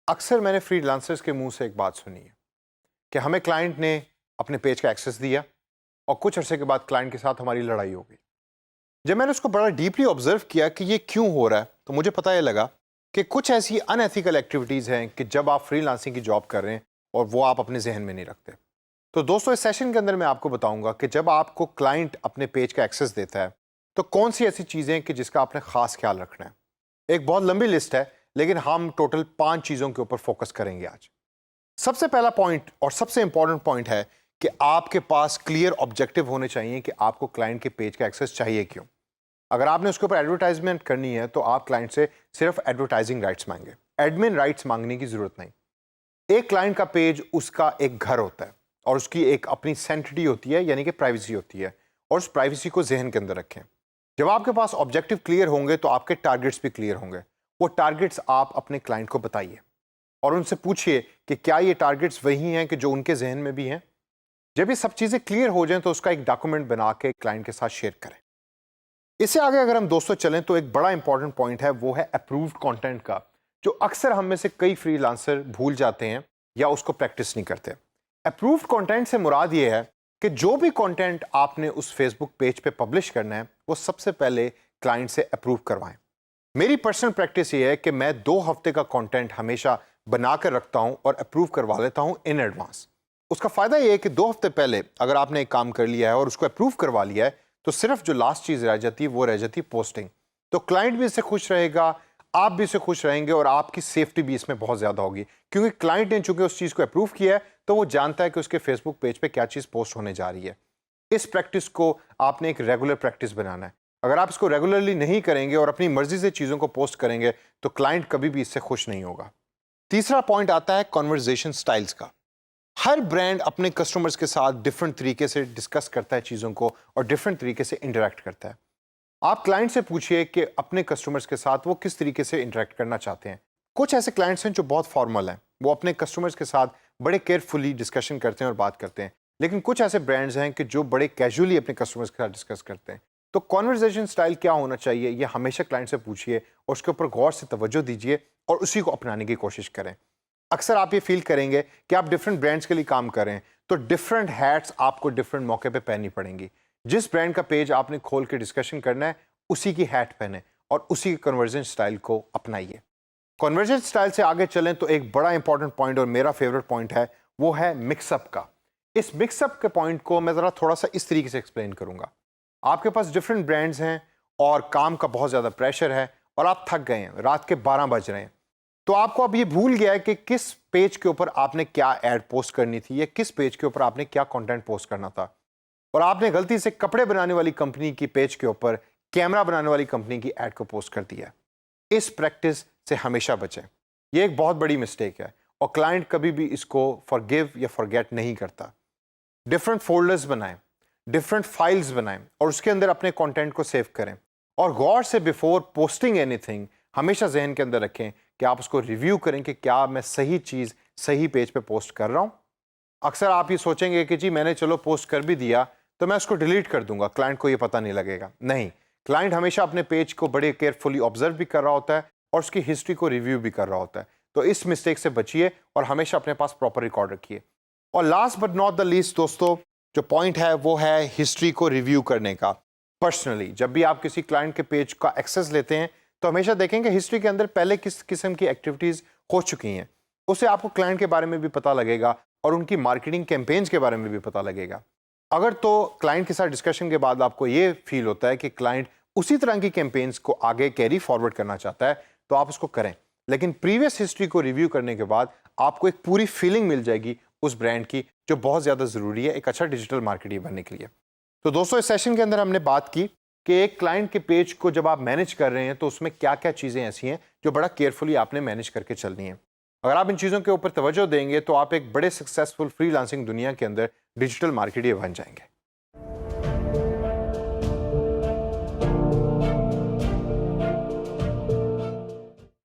अक्सर मैंने फ्रीलांसर्स के मुंह से एक बात सुनी है कि हमें क्लाइंट ने अपने पेज का एक्सेस दिया और कुछ अरसे के बाद क्लाइंट के साथ हमारी लड़ाई हो गई। जब मैंने उसको बड़ा डीपली ऑब्जर्व किया कि ये क्यों हो रहा है तो मुझे पता ये लगा कि कुछ ऐसी अनएथिकल एक्टिविटीज़ हैं कि जब आप फ्रीलांसिंग की जॉब कर रहे हैं और वो आप अपने जहन में नहीं रखते। तो दोस्तों, इस सेशन के अंदर मैं आपको बताऊंगा कि जब आपको क्लाइंट अपने पेज का एक्सेस देता है तो कौन सी ऐसी चीज़ें कि जिसका आपने खास ख्याल रखना है। एक बहुत लंबी लिस्ट है, लेकिन हम टोटल 5 चीज़ों के ऊपर फोकस करेंगे आज। सबसे पहला पॉइंट और सबसे इंपॉर्टेंट पॉइंट है कि आपके पास क्लियर ऑब्जेक्टिव होने चाहिए कि आपको क्लाइंट के पेज का एक्सेस चाहिए क्यों। अगर आपने उसके ऊपर एडवर्टाइजमेंट करनी है तो आप क्लाइंट से सिर्फ एडवर्टाइजिंग राइट्स मांगे, एडमिन राइट्स मांगने की जरूरत नहीं। एक क्लाइंट का पेज उसका एक घर होता है और उसकी एक अपनी सेंटिटी होती है, यानी कि प्राइवेसी होती है, और उस प्राइवेसी को जहन के अंदर रखें। जब आपके पास ऑब्जेक्टिव क्लियर होंगे तो आपके टारगेट्स भी क्लियर होंगे। वो टारगेट्स आप अपने क्लाइंट को बताइए और उनसे पूछिए कि क्या ये टारगेट्स वही हैं कि जो उनके जहन में भी हैं। जब ये सब चीज़ें क्लियर हो जाएं तो उसका एक डॉक्यूमेंट बना के क्लाइंट के साथ शेयर करें। इससे आगे अगर हम दोस्तों चलें तो एक बड़ा इंपॉर्टेंट पॉइंट है, वो है अप्रूव्ड कंटेंट का, जो अक्सर हम में से कई फ्रीलांसर भूल जाते हैं या उसको प्रैक्टिस नहीं करते। अप्रूव्ड कंटेंट से मुराद ये है कि जो भी कंटेंट आपने उस फेसबुक पेज पे पब्लिश करना है वो सबसे पहले क्लाइंट से अप्रूव करवाएं। मेरी पर्सनल प्रैक्टिस ये है कि मैं 2 हफ्ते का कंटेंट हमेशा बनाकर रखता हूं और अप्रूव करवा लेता हूं इन एडवांस। उसका फायदा ये है कि 2 हफ्ते पहले अगर आपने एक काम कर लिया है और उसको अप्रूव करवा लिया है तो सिर्फ जो लास्ट चीज रह जाती है वो रह जाती है पोस्टिंग। तो क्लाइंट भी इससे खुश रहेगा, आप भी इससे खुश रहेंगे और आपकी सेफ्टी भी इसमें बहुत ज्यादा होगी, क्योंकि क्लाइंट ने चूंकि उस चीज को अप्रूव किया है तो वो जानता है कि उसके फेसबुक पेज पे क्या चीज पोस्ट होने जा रही है। इस प्रैक्टिस को आपने एक रेगुलर प्रैक्टिस बनाना है। अगर आप इसको रेगुलरली नहीं करेंगे और अपनी मर्जी से चीज़ों को पोस्ट करेंगे तो क्लाइंट कभी भी इससे खुश नहीं होगा। तीसरा पॉइंट आता है कन्वर्सेशन स्टाइल्स का। हर ब्रांड अपने कस्टमर्स के साथ डिफरेंट तरीके से डिस्कस करता है चीज़ों को और डिफरेंट तरीके से इंटरेक्ट करता है। आप क्लाइंट से पूछिए कि अपने कस्टमर्स के साथ वो किस तरीके से इंटरेक्ट करना चाहते हैं। कुछ ऐसे क्लाइंट्स हैं जो बहुत फॉर्मल हैं, वो अपने कस्टमर्स के साथ बड़े केयरफुली डिस्कशन करते हैं और बात करते हैं, लेकिन कुछ ऐसे ब्रांड्स हैं कि जो बड़े कैजुअली अपने कस्टमर्स के साथ डिस्कस करते हैं। तो कॉन्वर्जेशन स्टाइल क्या होना चाहिए ये हमेशा क्लाइंट से पूछिए और उसके ऊपर गौर से तवज्जो दीजिए और उसी को अपनाने की कोशिश करें। अक्सर आप ये फील करेंगे कि आप डिफरेंट ब्रांड्स के लिए काम कर रहे हैं तो डिफरेंट हैट्स आपको डिफरेंट मौके पे पहननी पड़ेंगी। जिस ब्रांड का पेज आपने खोल के डिस्कशन करना है उसी की हैट पहने और उसी के कन्वर्जन स्टाइल को अपनाइए। कन्वर्जन स्टाइल से आगे चलें तो एक बड़ा इंपॉर्टेंट पॉइंट और मेरा फेवरेट पॉइंट है, वो है मिक्सअप का। इस मिक्सअप के पॉइंट को मैं ज़रा थोड़ा सा इस तरीके से एक्सप्लेन करूंगा। आपके पास डिफरेंट ब्रांड्स हैं और काम का बहुत ज़्यादा प्रेशर है और आप थक गए हैं, रात के 12 बज रहे हैं, तो आपको अब ये भूल गया है कि किस पेज के ऊपर आपने क्या ऐड पोस्ट करनी थी या किस पेज के ऊपर आपने क्या कंटेंट पोस्ट करना था, और आपने गलती से कपड़े बनाने वाली कंपनी की पेज के ऊपर कैमरा बनाने वाली कंपनी की ऐड को पोस्ट कर दिया। इस प्रैक्टिस से हमेशा बचें, ये एक बहुत बड़ी मिस्टेक है और क्लाइंट कभी भी इसको फॉरगिव या फॉरगेट नहीं करता। डिफरेंट फोल्डर्स बनाएं, डिफरेंट फाइल्स बनाएं और उसके अंदर अपने कंटेंट को सेव करें और गौर से बिफोर पोस्टिंग एनीथिंग हमेशा जहन के अंदर रखें कि आप उसको रिव्यू करें कि क्या मैं सही चीज़ सही पेज पे पोस्ट कर रहा हूं। अक्सर आप ये सोचेंगे कि जी मैंने चलो पोस्ट कर भी दिया तो मैं उसको डिलीट कर दूंगा, क्लाइंट को ये पता नहीं लगेगा। नहीं, क्लाइंट हमेशा अपने पेज को बड़े केयरफुली ऑब्जर्व भी कर रहा होता है और उसकी हिस्ट्री को रिव्यू भी कर रहा होता है। तो इस मिस्टेक से बचिए और हमेशा अपने पास प्रॉपर रिकॉर्ड रखिए। और last but not the least दोस्तों, जो पॉइंट है वो है हिस्ट्री को रिव्यू करने का। पर्सनली जब भी आप किसी क्लाइंट के पेज का एक्सेस लेते हैं तो हमेशा देखेंगे हिस्ट्री के अंदर पहले किस किस्म की एक्टिविटीज़ हो चुकी हैं। उससे आपको क्लाइंट के बारे में भी पता लगेगा और उनकी मार्केटिंग कैंपेन्स के बारे में भी पता लगेगा। अगर तो क्लाइंट के साथ डिस्कशन के बाद आपको ये फील होता है कि क्लाइंट उसी तरह की कैंपेन्स को आगे कैरी फॉरवर्ड करना चाहता है तो आप उसको करें, लेकिन प्रीवियस हिस्ट्री को रिव्यू करने के बाद आपको एक पूरी फीलिंग मिल जाएगी उस ब्रांड की, जो बहुत ज़्यादा ज़रूरी है एक अच्छा डिजिटल मार्केटर बनने के लिए। तो दोस्तों, इस सेशन के अंदर हमने बात की कि एक क्लाइंट के पेज को जब आप मैनेज कर रहे हैं तो उसमें क्या क्या चीज़ें ऐसी हैं जो बड़ा केयरफुली आपने मैनेज करके चलनी है। अगर आप इन चीज़ों के ऊपर तवज्जो देंगे तो आप एक बड़े सक्सेसफुल फ्रीलांसिंग दुनिया के अंदर डिजिटल मार्केटर बन जाएंगे।